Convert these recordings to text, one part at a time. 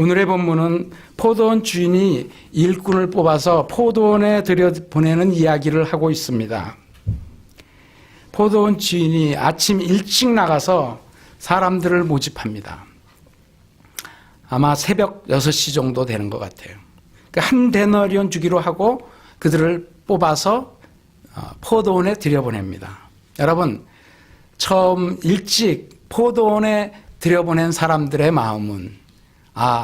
오늘의 본문은 포도원 주인이 일꾼을 뽑아서 포도원에 들여보내는 이야기를 하고 있습니다. 포도원 주인이 아침 일찍 나가서 사람들을 모집합니다. 아마 새벽 6시 정도 되는 것 같아요. 한 데나리온 주기로 하고 그들을 뽑아서 포도원에 들여보냅니다. 여러분, 처음 일찍 포도원에 들여보낸 사람들의 마음은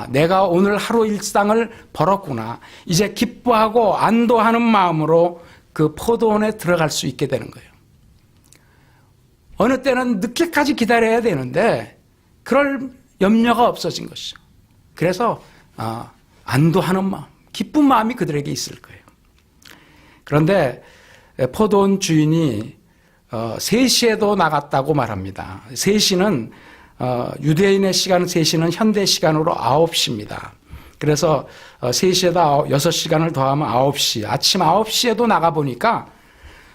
내가 오늘 하루 일상을 벌었구나. 이제 기뻐하고 안도하는 마음으로 그 포도원에 들어갈 수 있게 되는 거예요. 어느 때는 늦게까지 기다려야 되는데 그럴 염려가 없어진 것이죠. 그래서 안도하는 마음, 기쁜 마음이 그들에게 있을 거예요. 그런데 포도원 주인이 3시에도 나갔다고 말합니다. 3시는 유대인의 시간 3시는 현대 시간으로 9시입니다. 그래서 3시에다 6시간을 더하면 9시, 아침 9시에도 나가보니까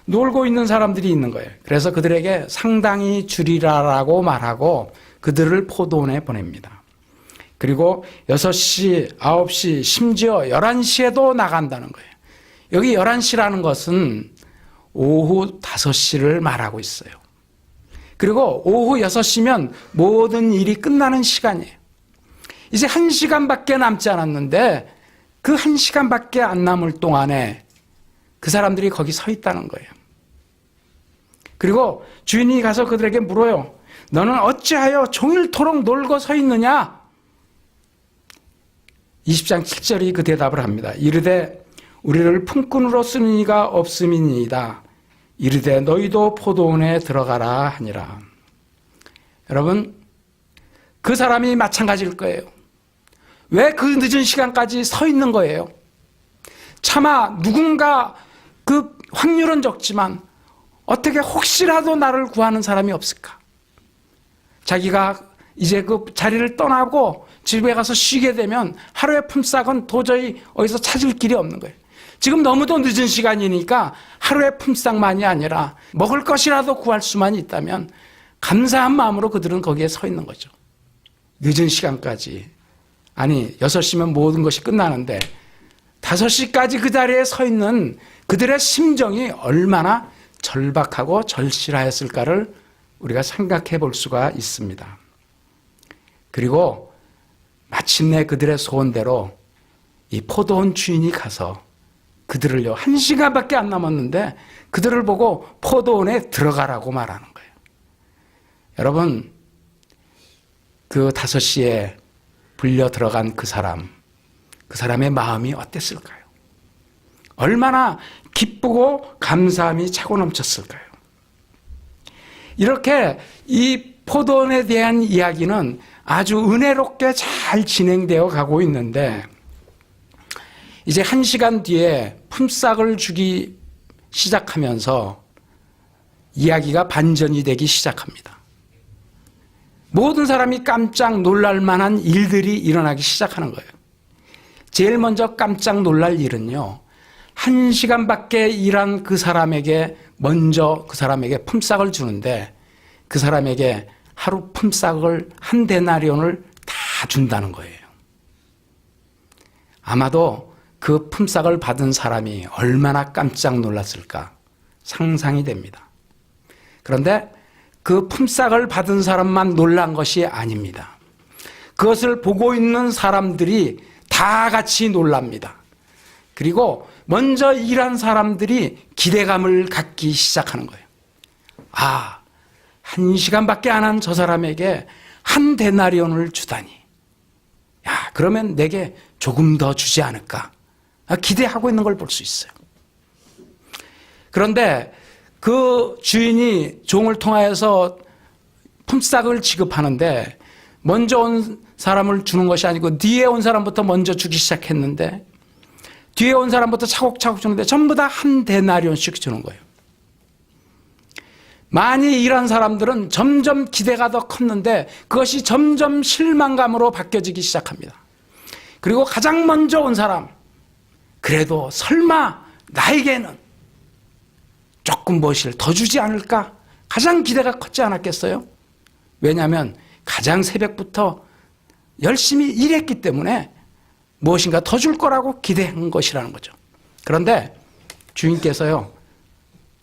놀고 있는 사람들이 있는 거예요. 그래서 그들에게 상당히 줄이라라고 말하고 그들을 포도원에 보냅니다. 그리고 6시, 9시, 심지어 11시에도 나간다는 거예요. 여기 11시라는 것은 오후 5시를 말하고 있어요. 그리고 오후 6시면 모든 일이 끝나는 시간이에요. 이제 1시간밖에 남지 않았는데 그 1시간밖에 안 남을 동안에 그 사람들이 거기 서 있다는 거예요. 그리고 주인이 가서 그들에게 물어요. 너는 어찌하여 종일토록 놀고 서 있느냐? 20장 7절이 그 대답을 합니다. 이르되 우리를 품꾼으로 쓰는 이가 없음이니이다. 이르되 너희도 포도원에 들어가라 하니라. 여러분, 그 사람이 마찬가지일 거예요. 왜 그 늦은 시간까지 서 있는 거예요? 차마 누군가 그 확률은 적지만 어떻게 혹시라도 나를 구하는 사람이 없을까? 자기가 이제 그 자리를 떠나고 집에 가서 쉬게 되면 하루의 품삯은 도저히 어디서 찾을 길이 없는 거예요. 지금 너무도 늦은 시간이니까 하루의 품삯만이 아니라 먹을 것이라도 구할 수만 있다면 감사한 마음으로 그들은 거기에 서 있는 거죠. 늦은 시간까지. 아니 6시면 모든 것이 끝나는데 5시까지 그 자리에 서 있는 그들의 심정이 얼마나 절박하고 절실하였을까를 우리가 생각해 볼 수가 있습니다. 그리고 마침내 그들의 소원대로 이 포도원 주인이 가서 그들을요, 1시간밖에 안 남았는데 그들을 보고 포도원에 들어가라고 말하는 거예요. 여러분, 그 5시에 불려 들어간 그 사람의 마음이 어땠을까요? 얼마나 기쁘고 감사함이 차고 넘쳤을까요? 이렇게 이 포도원에 대한 이야기는 아주 은혜롭게 잘 진행되어 가고 있는데 이제 1시간 뒤에 품삯을 주기 시작하면서 이야기가 반전이 되기 시작합니다. 모든 사람이 깜짝 놀랄 만한 일들이 일어나기 시작하는 거예요. 제일 먼저 깜짝 놀랄 일은요, 1시간밖에 일한 그 사람에게 먼저 그 사람에게 품삯을 주는데 그 사람에게 하루 품삯을 한 데나리온을 다 준다는 거예요. 아마도 그 품삯을 받은 사람이 얼마나 깜짝 놀랐을까 상상이 됩니다. 그런데 그 품삯을 받은 사람만 놀란 것이 아닙니다. 그것을 보고 있는 사람들이 다 같이 놀랍니다. 그리고 먼저 일한 사람들이 기대감을 갖기 시작하는 거예요. 1시간밖에 안 한 저 사람에게 한 데나리온을 주다니. 그러면 내게 조금 더 주지 않을까? 기대하고 있는 걸 볼 수 있어요. 그런데 그 주인이 종을 통하여서 품삯을 지급하는데 먼저 온 사람을 주는 것이 아니고 뒤에 온 사람부터 먼저 주기 시작했는데 뒤에 온 사람부터 차곡차곡 주는데 전부 다 한 데나리온씩 주는 거예요. 많이 일한 사람들은 점점 기대가 더 컸는데 그것이 점점 실망감으로 바뀌어지기 시작합니다. 그리고 가장 먼저 온 사람, 그래도 설마 나에게는 조금 무엇을 더 주지 않을까? 가장 기대가 컸지 않았겠어요? 왜냐하면 가장 새벽부터 열심히 일했기 때문에 무엇인가 더 줄 거라고 기대한 것이라는 거죠. 그런데 주인께서요,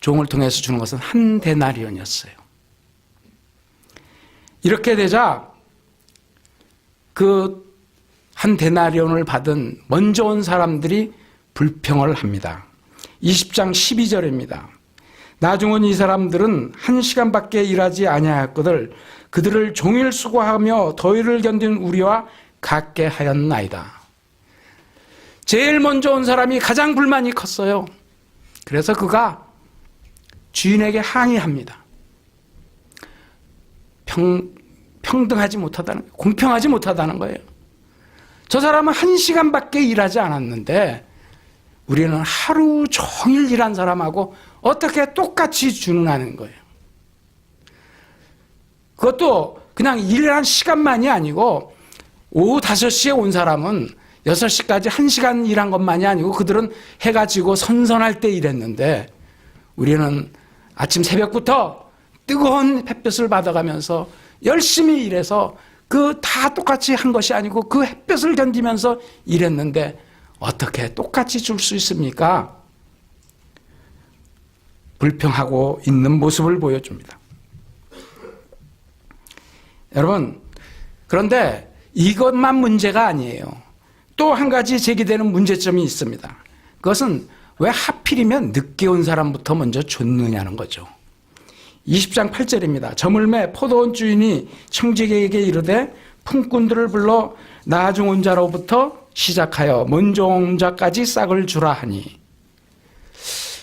종을 통해서 주는 것은 한 데나리온이었어요. 이렇게 되자 그 한 데나리온을 받은 먼저 온 사람들이 불평을 합니다. 20장 12절입니다. 나중은 이 사람들은 1시간밖에 일하지 아니하였거늘 그들을 종일 수고하며 더위를 견딘 우리와 같게 하였나이다. 제일 먼저 온 사람이 가장 불만이 컸어요. 그래서 그가 주인에게 항의합니다. 평등하지 못하다는, 공평하지 못하다는 거예요. 저 사람은 1시간밖에 일하지 않았는데 우리는 하루 종일 일한 사람하고 어떻게 똑같이 주느냐는 거예요. 그것도 그냥 일한 시간만이 아니고 오후 5시에 온 사람은 6시까지 1시간 일한 것만이 아니고 그들은 해가 지고 선선할 때 일했는데 우리는 아침 새벽부터 뜨거운 햇볕을 받아가면서 열심히 일해서 그 다 똑같이 한 것이 아니고 그 햇볕을 견디면서 일했는데 어떻게 똑같이 줄 수 있습니까? 불평하고 있는 모습을 보여줍니다. 여러분, 그런데 이것만 문제가 아니에요. 또 한 가지 제기되는 문제점이 있습니다. 그것은 왜 하필이면 늦게 온 사람부터 먼저 줬느냐는 거죠. 20장 8절입니다. 저물매 포도원 주인이 청지기에게 이르되 품꾼들을 불러 나중 온 자로부터 시작하여 먼저 온 자까지 싹을 주라 하니.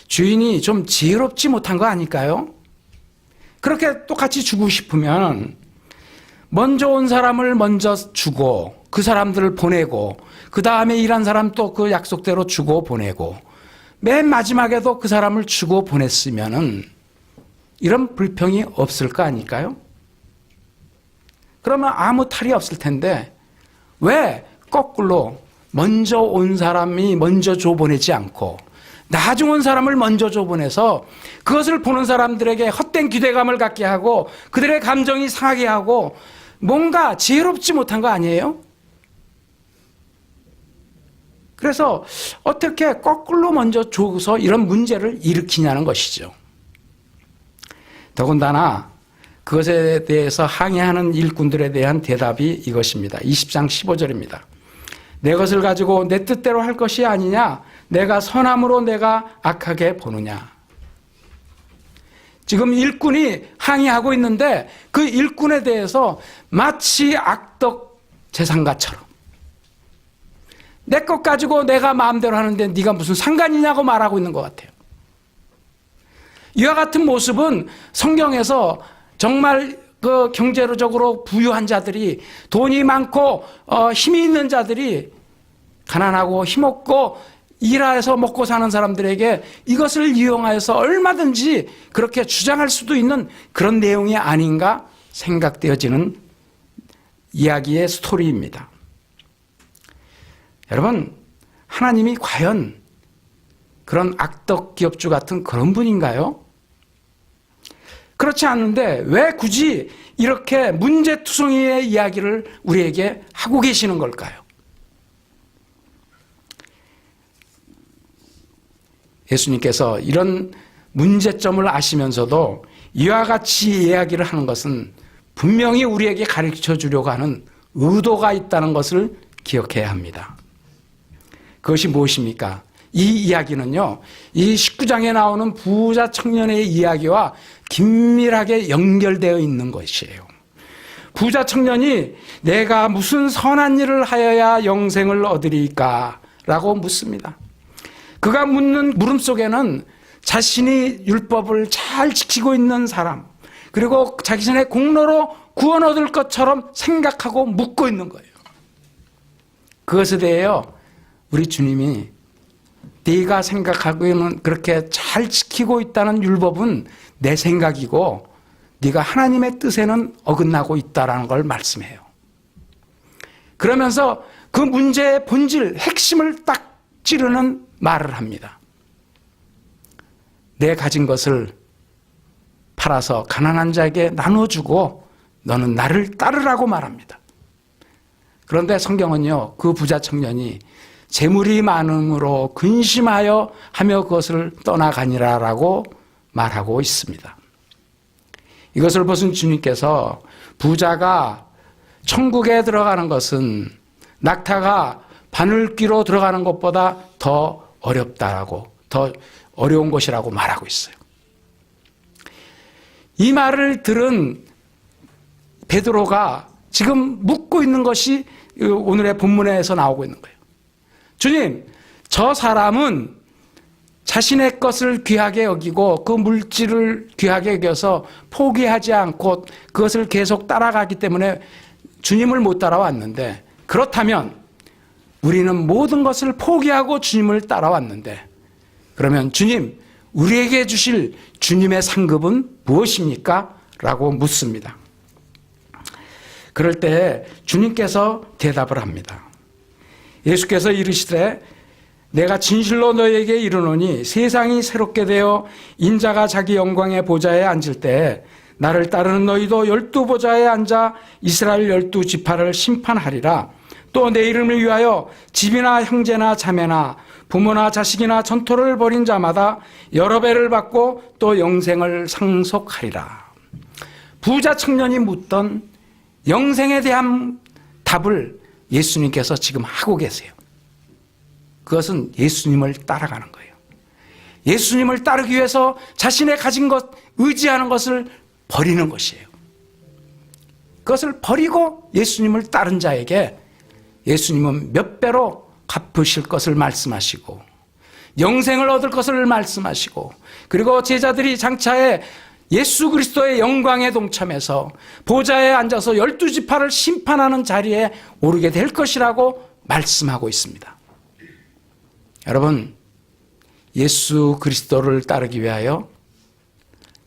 주인이 좀 지혜롭지 못한 거 아닐까요? 그렇게 똑같이 주고 싶으면 먼저 온 사람을 먼저 주고 그 사람들을 보내고 그 다음에 일한 사람 또 그 약속대로 주고 보내고 맨 마지막에도 그 사람을 주고 보냈으면은 이런 불평이 없을 거 아닐까요? 그러면 아무 탈이 없을 텐데 왜 거꾸로 먼저 온 사람이 먼저 줘 보내지 않고 나중 온 사람을 먼저 줘 보내서 그것을 보는 사람들에게 헛된 기대감을 갖게 하고 그들의 감정이 상하게 하고 뭔가 지혜롭지 못한 거 아니에요? 그래서 어떻게 거꾸로 먼저 줘서 이런 문제를 일으키냐는 것이죠. 더군다나 그것에 대해서 항의하는 일꾼들에 대한 대답이 이것입니다. 20장 15절입니다. 내 것을 가지고 내 뜻대로 할 것이 아니냐? 내가 선함으로 내가 악하게 보느냐? 지금 일꾼이 항의하고 있는데 그 일꾼에 대해서 마치 악덕 재상가처럼 내 것 가지고 내가 마음대로 하는데 네가 무슨 상관이냐고 말하고 있는 것 같아요. 이와 같은 모습은 성경에서 정말 그 경제적으로 부유한 자들이 돈이 많고 힘이 있는 자들이 가난하고 힘없고 일해서 먹고 사는 사람들에게 이것을 이용하여서 얼마든지 그렇게 주장할 수도 있는 그런 내용이 아닌가 생각되어지는 이야기의 스토리입니다. 여러분, 하나님이 과연 그런 악덕 기업주 같은 그런 분인가요? 그렇지 않은데 왜 굳이 이렇게 문제투성이의 이야기를 우리에게 하고 계시는 걸까요? 예수님께서 이런 문제점을 아시면서도 이와 같이 이야기를 하는 것은 분명히 우리에게 가르쳐 주려고 하는 의도가 있다는 것을 기억해야 합니다. 그것이 무엇입니까? 이 이야기는요, 이 19장에 나오는 부자 청년의 이야기와 긴밀하게 연결되어 있는 것이에요. 부자 청년이 내가 무슨 선한 일을 하여야 영생을 얻으리까? 라고 묻습니다. 그가 묻는 물음 속에는 자신이 율법을 잘 지키고 있는 사람, 그리고 자신의 공로로 구원 얻을 것처럼 생각하고 묻고 있는 거예요. 그것에 대해요, 우리 주님이 네가 생각하기에는 그렇게 잘 지키고 있다는 율법은 내 생각이고 네가 하나님의 뜻에는 어긋나고 있다는 걸 말씀해요. 그러면서 그 문제의 본질, 핵심을 딱 찌르는 말을 합니다. 내 가진 것을 팔아서 가난한 자에게 나눠주고 너는 나를 따르라고 말합니다. 그런데 성경은요, 그 부자 청년이 재물이 많음으로 근심하여 하며 그것을 떠나가니라라고 말하고 있습니다. 이것을 보신 주님께서 부자가 천국에 들어가는 것은 낙타가 바늘귀로 들어가는 것보다 더 어렵다라고, 더 어려운 것이라고 말하고 있어요. 이 말을 들은 베드로가 지금 묻고 있는 것이 오늘의 본문에서 나오고 있는 거예요. 주님, 저 사람은 자신의 것을 귀하게 여기고 그 물질을 귀하게 여겨서 포기하지 않고 그것을 계속 따라가기 때문에 주님을 못 따라왔는데, 그렇다면 우리는 모든 것을 포기하고 주님을 따라왔는데, 그러면 주님, 우리에게 주실 주님의 상급은 무엇입니까? 라고 묻습니다. 그럴 때 주님께서 대답을 합니다. 예수께서 이르시되 내가 진실로 너희에게 이르노니 세상이 새롭게 되어 인자가 자기 영광의 보좌에 앉을 때 나를 따르는 너희도 12보좌에 앉아 이스라엘 12지파를 심판하리라. 또 내 이름을 위하여 집이나 형제나 자매나 부모나 자식이나 전토를 벌인 자마다 여러 배를 받고 또 영생을 상속하리라. 부자 청년이 묻던 영생에 대한 답을 예수님께서 지금 하고 계세요. 그것은 예수님을 따라가는 거예요. 예수님을 따르기 위해서 자신의 가진 것, 의지하는 것을 버리는 것이에요. 그것을 버리고 예수님을 따른 자에게 예수님은 몇 배로 갚으실 것을 말씀하시고 영생을 얻을 것을 말씀하시고, 그리고 제자들이 장차에 예수 그리스도의 영광에 동참해서 보좌에 앉아서 12지파를 심판하는 자리에 오르게 될 것이라고 말씀하고 있습니다. 여러분, 예수 그리스도를 따르기 위하여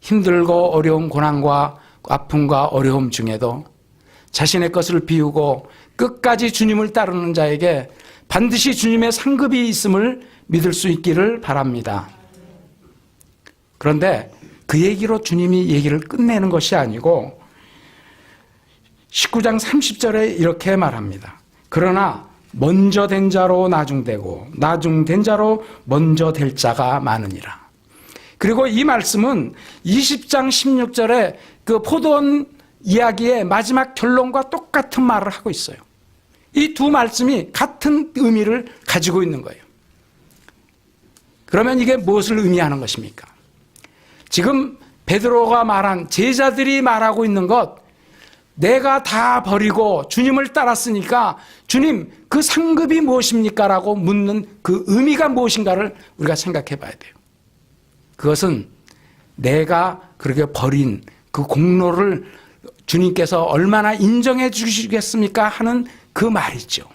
힘들고 어려운 고난과 아픔과 어려움 중에도 자신의 것을 비우고 끝까지 주님을 따르는 자에게 반드시 주님의 상급이 있음을 믿을 수 있기를 바랍니다. 그런데 그 얘기로 주님이 얘기를 끝내는 것이 아니고 19장 30절에 이렇게 말합니다. 그러나 먼저 된 자로 나중되고 나중된 자로 먼저 될 자가 많으니라. 그리고 이 말씀은 20장 16절에 그 포도원 이야기의 마지막 결론과 똑같은 말을 하고 있어요. 이 두 말씀이 같은 의미를 가지고 있는 거예요. 그러면 이게 무엇을 의미하는 것입니까? 지금 베드로가 말한, 제자들이 말하고 있는 것, 내가 다 버리고 주님을 따랐으니까 주님, 그 상급이 무엇입니까? 라고 묻는 그 의미가 무엇인가를 우리가 생각해 봐야 돼요. 그것은 내가 그렇게 버린 그 공로를 주님께서 얼마나 인정해 주시겠습니까? 하는 그 말이죠.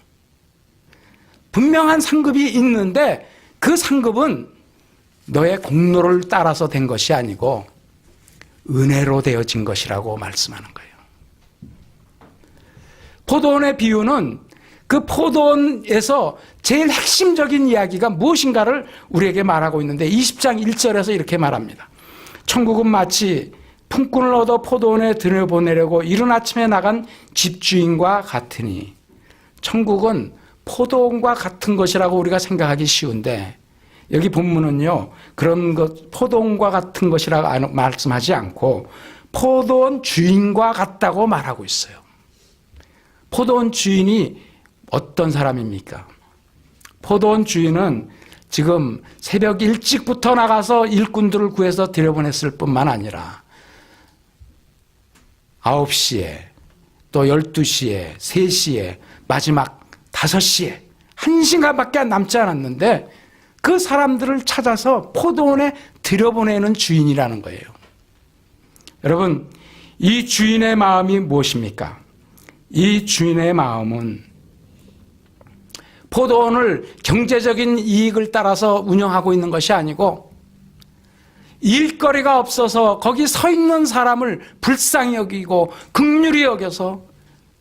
분명한 상급이 있는데 그 상급은 너의 공로를 따라서 된 것이 아니고 은혜로 되어진 것이라고 말씀하는 거예요. 포도원의 비유는 그 포도원에서 제일 핵심적인 이야기가 무엇인가를 우리에게 말하고 있는데 20장 1절에서 이렇게 말합니다. 천국은 마치 품꾼을 얻어 포도원에 들여보내려고 이른 아침에 나간 집주인과 같으니, 천국은 포도원과 같은 것이라고 우리가 생각하기 쉬운데 여기 본문은요, 그런 것, 포도원과 같은 것이라고 말씀하지 않고 포도원 주인과 같다고 말하고 있어요. 포도원 주인이 어떤 사람입니까? 포도원 주인은 지금 새벽 일찍부터 나가서 일꾼들을 구해서 들여보냈을 뿐만 아니라 9시에 또 12시에 3시에 마지막 5시에 1시간밖에 남지 않았는데 그 사람들을 찾아서 포도원에 들여보내는 주인이라는 거예요. 여러분, 이 주인의 마음이 무엇입니까? 이 주인의 마음은 포도원을 경제적인 이익을 따라서 운영하고 있는 것이 아니고 일거리가 없어서 거기 서 있는 사람을 불쌍히 여기고 긍휼히 여겨서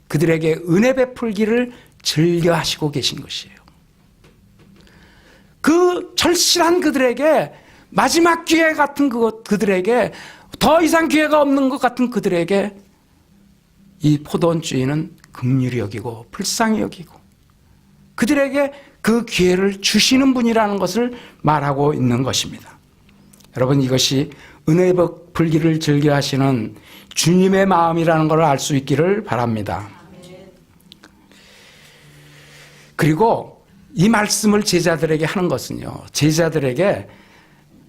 그들에게 은혜 베풀기를 즐겨 하시고 계신 것이에요. 그 절실한 그들에게, 마지막 기회 같은 그들에게, 더 이상 기회가 없는 것 같은 그들에게 이 포도원 주인은 긍휼히 여기고 불쌍히 여기고 그들에게 그 기회를 주시는 분이라는 것을 말하고 있는 것입니다. 여러분, 이것이 은혜의 불길을 즐겨하시는 주님의 마음이라는 걸 알 수 있기를 바랍니다. 그리고 이 말씀을 제자들에게 하는 것은요, 제자들에게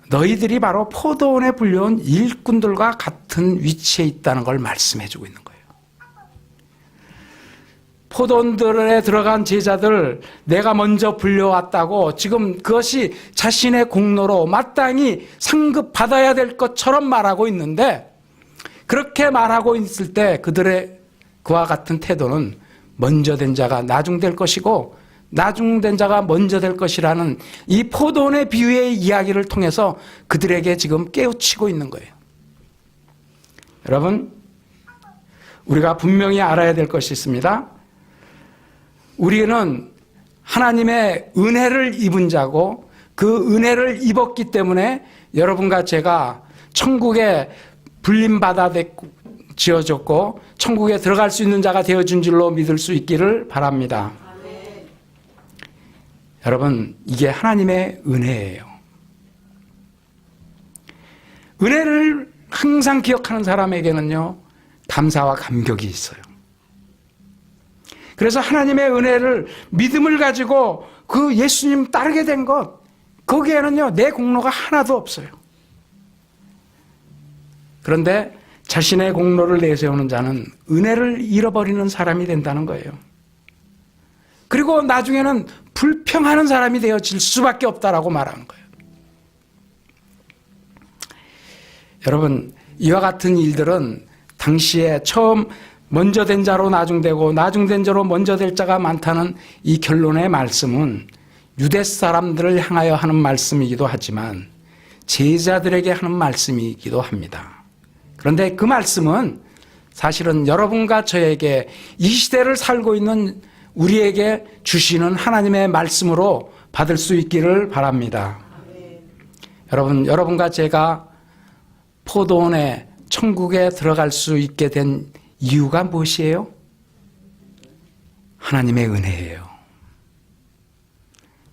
너희들이 바로 포도원에 불려온 일꾼들과 같은 위치에 있다는 걸 말씀해 주고 있는 거예요. 포도원들에 들어간 제자들, 내가 먼저 불려왔다고 지금 그것이 자신의 공로로 마땅히 상급받아야 될 것처럼 말하고 있는데, 그렇게 말하고 있을 때 그들의 그와 같은 태도는 먼저 된 자가 나중될 것이고 나중된 자가 먼저 될 것이라는 이 포도원의 비유의 이야기를 통해서 그들에게 지금 깨우치고 있는 거예요. 여러분, 우리가 분명히 알아야 될 것이 있습니다. 우리는 하나님의 은혜를 입은 자고 그 은혜를 입었기 때문에 여러분과 제가 천국에 불림받아 지어졌고 천국에 들어갈 수 있는 자가 되어준 줄로 믿을 수 있기를 바랍니다. 아멘. 여러분, 이게 하나님의 은혜예요. 은혜를 항상 기억하는 사람에게는요, 감사와 감격이 있어요. 그래서 하나님의 은혜를, 믿음을 가지고 그 예수님 따르게 된 것, 거기에는요, 내 공로가 하나도 없어요. 그런데 자신의 공로를 내세우는 자는 은혜를 잃어버리는 사람이 된다는 거예요. 그리고 나중에는 불평하는 사람이 되어질 수밖에 없다라고 말하는 거예요. 여러분, 이와 같은 일들은 당시에 처음 먼저 된 자로 나중되고 나중된 자로 먼저 될 자가 많다는 이 결론의 말씀은 유대 사람들을 향하여 하는 말씀이기도 하지만 제자들에게 하는 말씀이기도 합니다. 그런데 그 말씀은 사실은 여러분과 저에게 이 시대를 살고 있는 우리에게 주시는 하나님의 말씀으로 받을 수 있기를 바랍니다. 여러분, 여러분과 제가 포도원에 천국에 들어갈 수 있게 된 이유가 무엇이에요? 하나님의 은혜예요.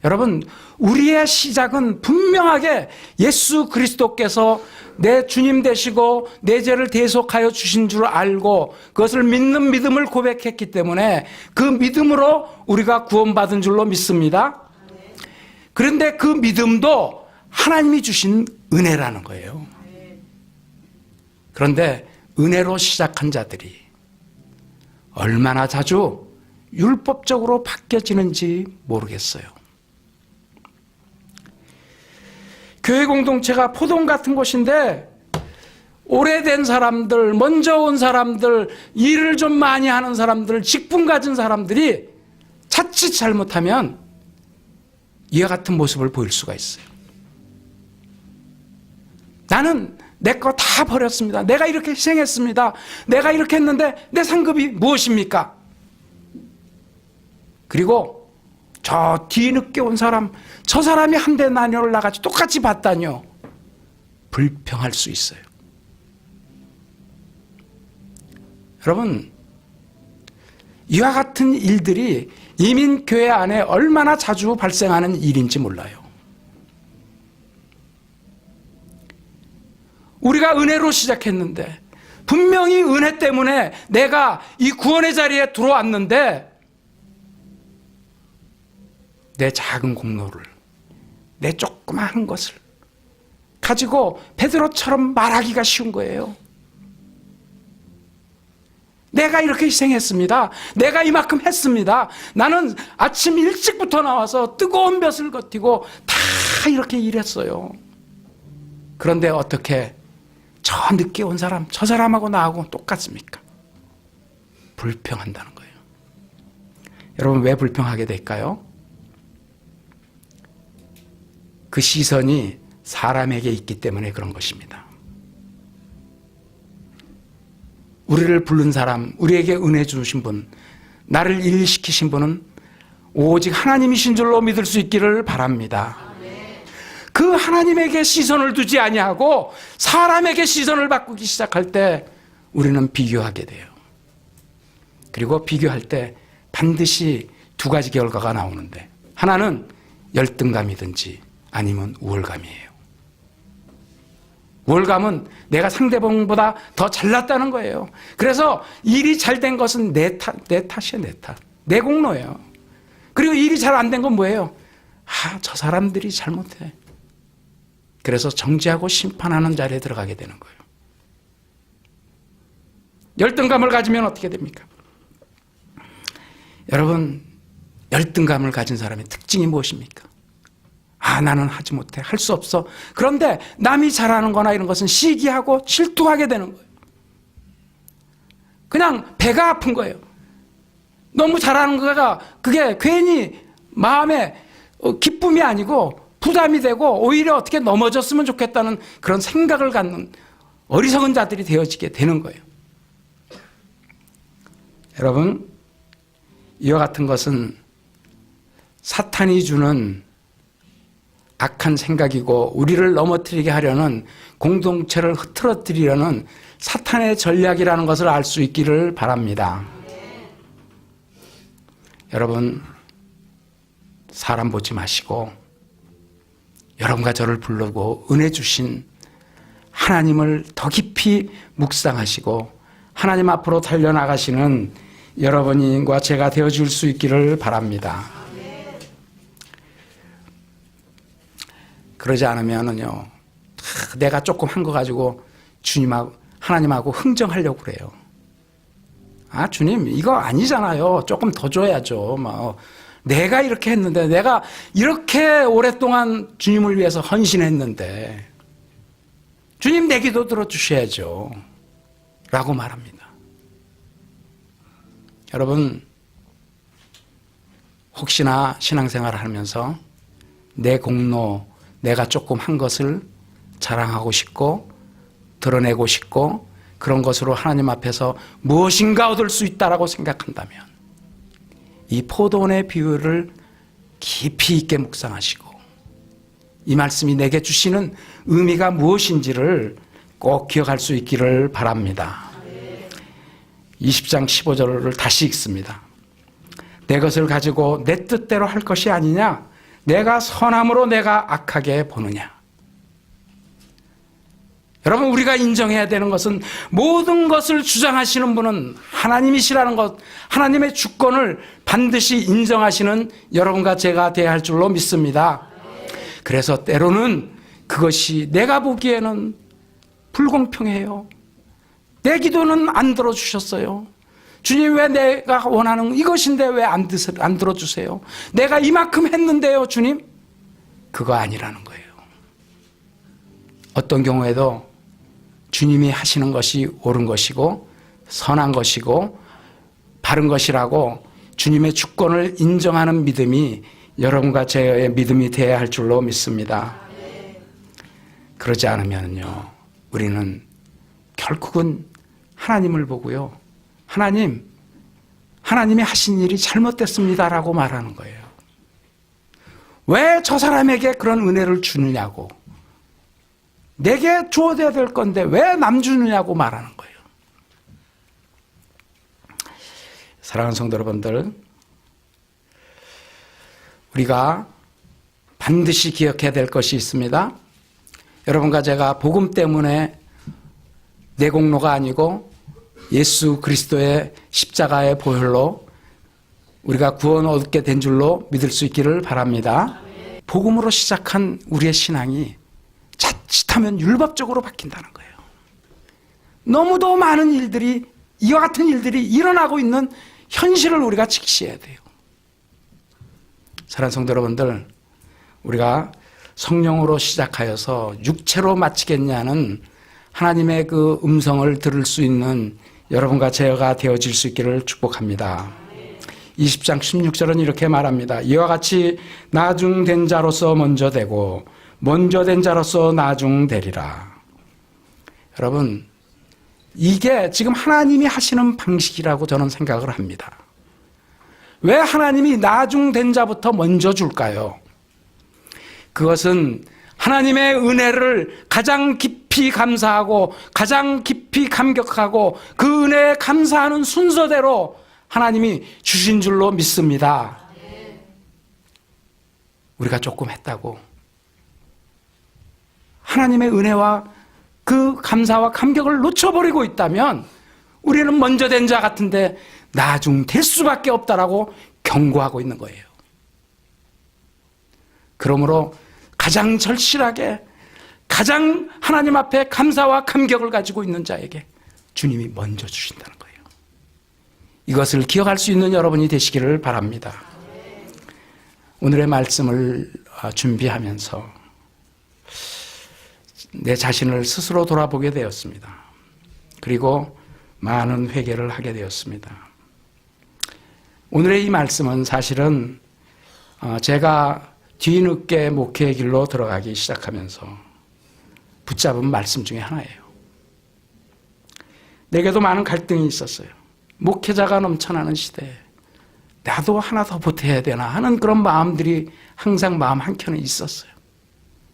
여러분, 우리의 시작은 분명하게 예수 그리스도께서 내 주님 되시고 내 죄를 대속하여 주신 줄 알고 그것을 믿는 믿음을 고백했기 때문에 그 믿음으로 우리가 구원받은 줄로 믿습니다. 그런데 그 믿음도 하나님이 주신 은혜라는 거예요. 그런데 은혜로 시작한 자들이 얼마나 자주 율법적으로 바뀌어지는지 모르겠어요. 교회 공동체가 포도원 같은 곳인데 오래된 사람들, 먼저 온 사람들, 일을 좀 많이 하는 사람들, 직분 가진 사람들이 자칫 잘못하면 이와 같은 모습을 보일 수가 있어요. 나는 내 거 다 버렸습니다. 내가 이렇게 희생했습니다. 내가 이렇게 했는데 내 상급이 무엇입니까? 그리고 저 뒤늦게 온 사람, 저 사람이 한데 나녀를 나같이 똑같이 봤다뇨. 불평할 수 있어요. 여러분, 이와 같은 일들이 이민교회 안에 얼마나 자주 발생하는 일인지 몰라요. 우리가 은혜로 시작했는데 분명히 은혜 때문에 내가 이 구원의 자리에 들어왔는데 내 작은 공로를, 내 조그마한 것을 가지고 베드로처럼 말하기가 쉬운 거예요. 내가 이렇게 희생했습니다. 내가 이만큼 했습니다. 나는 아침 일찍부터 나와서 뜨거운 볕을 버티고 다 이렇게 일했어요. 그런데 어떻게 저 늦게 온 사람, 저 사람하고 나하고 똑같습니까? 불평한다는 거예요. 여러분, 왜 불평하게 될까요? 그 시선이 사람에게 있기 때문에 그런 것입니다. 우리를 부른 사람, 우리에게 은혜 주신 분, 나를 일시키신 분은 오직 하나님이신 줄로 믿을 수 있기를 바랍니다. 그 하나님에게 시선을 두지 아니하고 사람에게 시선을 바꾸기 시작할 때 우리는 비교하게 돼요. 그리고 비교할 때 반드시 두 가지 결과가 나오는데, 하나는 열등감이든지 아니면 우월감이에요. 우월감은 내가 상대방보다 더 잘났다는 거예요. 그래서 일이 잘 된 것은 내 탓이에요. 내 탓. 내 공로예요. 그리고 일이 잘 안 된 건 뭐예요? 저 사람들이 잘못해. 그래서 정죄하고 심판하는 자리에 들어가게 되는 거예요. 열등감을 가지면 어떻게 됩니까? 여러분, 열등감을 가진 사람의 특징이 무엇입니까? 나는 하지 못해. 할 수 없어. 그런데 남이 잘하는 거나 이런 것은 시기하고 질투하게 되는 거예요. 그냥 배가 아픈 거예요. 너무 잘하는 거가 그게 괜히 마음에 기쁨이 아니고 부담이 되고 오히려 어떻게 넘어졌으면 좋겠다는 그런 생각을 갖는 어리석은 자들이 되어지게 되는 거예요. 여러분, 이와 같은 것은 사탄이 주는 악한 생각이고 우리를 넘어뜨리게 하려는, 공동체를 흐트러뜨리려는 사탄의 전략이라는 것을 알 수 있기를 바랍니다. 여러분, 사람 보지 마시고 여러분과 저를 부르고 은혜 주신 하나님을 더 깊이 묵상하시고 하나님 앞으로 달려나가시는 여러분과 제가 되어줄 수 있기를 바랍니다. 그러지 않으면요, 내가 조금 한 거 가지고 주님하고 하나님하고 흥정하려고 그래요. 주님, 이거 아니잖아요. 조금 더 줘야죠. 내가 이렇게 했는데, 내가 이렇게 오랫동안 주님을 위해서 헌신했는데 주님 내 기도 들어주셔야죠 라고 말합니다. 여러분, 혹시나 신앙생활을 하면서 내 공로, 내가 조금 한 것을 자랑하고 싶고 드러내고 싶고 그런 것으로 하나님 앞에서 무엇인가 얻을 수 있다라고 생각한다면 이 포도원의 비유를 깊이 있게 묵상하시고 이 말씀이 내게 주시는 의미가 무엇인지를 꼭 기억할 수 있기를 바랍니다. 20장 15절을 다시 읽습니다. 내 것을 가지고 내 뜻대로 할 것이 아니냐? 내가 선함으로 내가 악하게 보느냐? 여러분, 우리가 인정해야 되는 것은 모든 것을 주장하시는 분은 하나님이시라는 것, 하나님의 주권을 반드시 인정하시는 여러분과 제가 되어야 할 줄로 믿습니다. 그래서 때로는 그것이 내가 보기에는 불공평해요. 내 기도는 안 들어주셨어요. 주님, 왜 내가 원하는 이것인데 왜 안 들어주세요? 내가 이만큼 했는데요, 주님? 그거 아니라는 거예요. 어떤 경우에도 주님이 하시는 것이 옳은 것이고 선한 것이고 바른 것이라고 주님의 주권을 인정하는 믿음이 여러분과 저의 믿음이 되어야 할 줄로 믿습니다. 그러지 않으면요, 우리는 결국은 하나님을 보고요, 하나님이 하신 일이 잘못됐습니다라고 말하는 거예요. 왜 저 사람에게 그런 은혜를 주느냐고, 내게 주어져야 될 건데 왜 남 주느냐고 말하는 거예요. 사랑하는 성도 여러분들, 우리가 반드시 기억해야 될 것이 있습니다. 여러분과 제가 복음 때문에 내 공로가 아니고 예수 그리스도의 십자가의 보혈로 우리가 구원 얻게 된 줄로 믿을 수 있기를 바랍니다. 복음으로 시작한 우리의 신앙이 자칫하면 율법적으로 바뀐다는 거예요. 너무도 많은 일들이, 이와 같은 일들이 일어나고 있는 현실을 우리가 직시해야 돼요. 사랑하는 성도 여러분들, 우리가 성령으로 시작하여서 육체로 마치겠냐는 하나님의 그 음성을 들을 수 있는 여러분과 제가 되어질 수 있기를 축복합니다. 20장 16절은 이렇게 말합니다. 이와 같이 나중된 자로서 먼저 되고 먼저 된 자로서 나중되리라. 여러분, 이게 지금 하나님이 하시는 방식이라고 저는 생각을 합니다. 왜 하나님이 나중된 자부터 먼저 줄까요? 그것은 하나님의 은혜를 가장 깊이 감사하고 가장 깊이 감격하고 그 은혜에 감사하는 순서대로 하나님이 주신 줄로 믿습니다. 우리가 조금 했다고 하나님의 은혜와 그 감사와 감격을 놓쳐버리고 있다면 우리는 먼저 된 자 같은데 나중 될 수밖에 없다라고 경고하고 있는 거예요. 그러므로 가장 절실하게 가장 하나님 앞에 감사와 감격을 가지고 있는 자에게 주님이 먼저 주신다는 거예요. 이것을 기억할 수 있는 여러분이 되시기를 바랍니다. 오늘의 말씀을 준비하면서 내 자신을 스스로 돌아보게 되었습니다. 그리고 많은 회개를 하게 되었습니다. 오늘의 이 말씀은 사실은 제가 뒤늦게 목회의 길로 들어가기 시작하면서 붙잡은 말씀 중에 하나예요. 내게도 많은 갈등이 있었어요. 목회자가 넘쳐나는 시대에 나도 하나 더 보태야 되나 하는 그런 마음들이 항상 마음 한켠에 있었어요.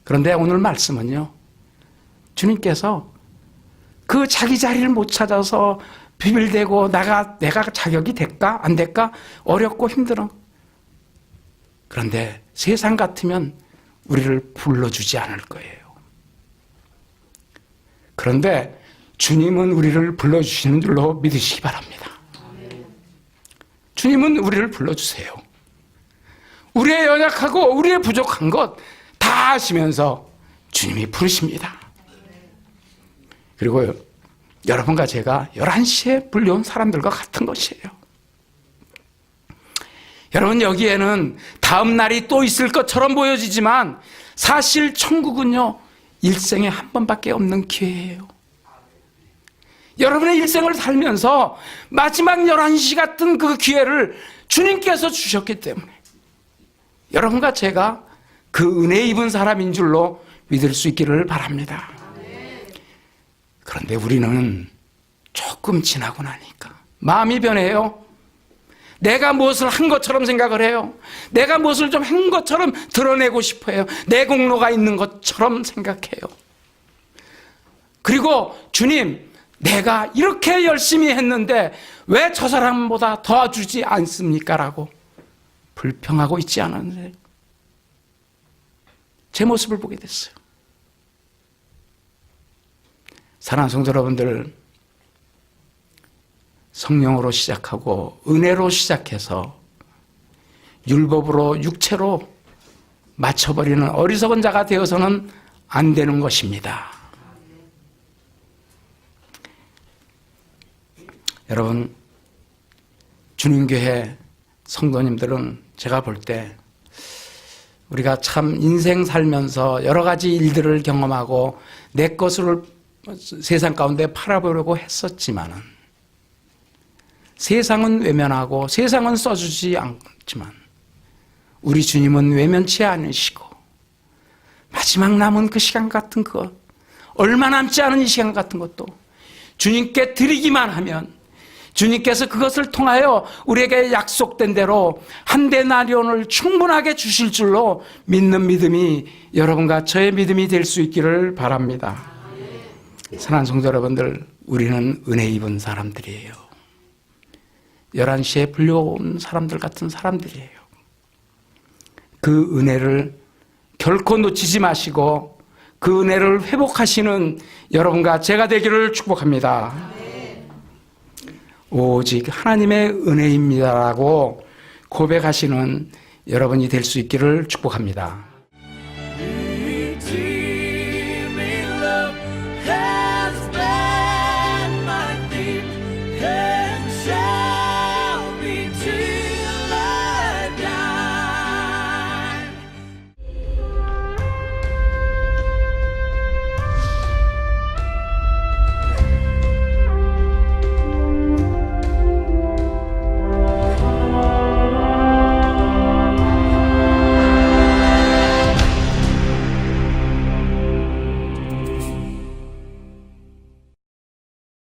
그런데 오늘 말씀은요, 주님께서 그 자기 자리를 못 찾아서 비빌대고 내가 자격이 될까 안 될까 어렵고 힘들어. 그런데 세상 같으면 우리를 불러주지 않을 거예요. 그런데 주님은 우리를 불러주시는 줄로 믿으시기 바랍니다. 주님은 우리를 불러주세요. 우리의 연약하고 우리의 부족한 것 다 아시면서 주님이 부르십니다. 그리고 여러분과 제가 11시에 불려온 사람들과 같은 것이에요. 여러분, 여기에는 다음 날이 또 있을 것처럼 보여지지만 사실 천국은요, 일생에 한 번밖에 없는 기회예요. 여러분의 일생을 살면서 마지막 11시 같은 그 기회를 주님께서 주셨기 때문에 여러분과 제가 그 은혜 입은 사람인 줄로 믿을 수 있기를 바랍니다. 그런데 우리는 조금 지나고 나니까 마음이 변해요. 내가 무엇을 한 것처럼 생각을 해요. 내가 무엇을 좀 한 것처럼 드러내고 싶어요. 내 공로가 있는 것처럼 생각해요. 그리고 주님, 내가 이렇게 열심히 했는데 왜 저 사람보다 더 주지 않습니까? 라고 불평하고 있지 않았는데 제 모습을 보게 됐어요. 사랑하는 성도 여러분들, 성령으로 시작하고 은혜로 시작해서 율법으로 육체로 맞춰버리는 어리석은 자가 되어서는 안 되는 것입니다. 여러분, 주님교회 성도님들은 제가 볼 때 우리가 참 인생 살면서 여러 가지 일들을 경험하고 내 것을 세상 가운데 팔아보려고 했었지만은 세상은 외면하고 세상은 써주지 않지만 우리 주님은 외면치 않으시고 마지막 남은 그 시간 같은 것, 얼마 남지 않은 이 시간 같은 것도 주님께 드리기만 하면 주님께서 그것을 통하여 우리에게 약속된 대로 한 데나리온을 충분하게 주실 줄로 믿는 믿음이 여러분과 저의 믿음이 될 수 있기를 바랍니다. 사랑하는 성도 여러분들, 우리는 은혜 입은 사람들이에요. 11시에 불려온 사람들 같은 사람들이에요. 그 은혜를 결코 놓치지 마시고 그 은혜를 회복하시는 여러분과 제가 되기를 축복합니다. 오직 하나님의 은혜입니다라고 고백하시는 여러분이 될 수 있기를 축복합니다.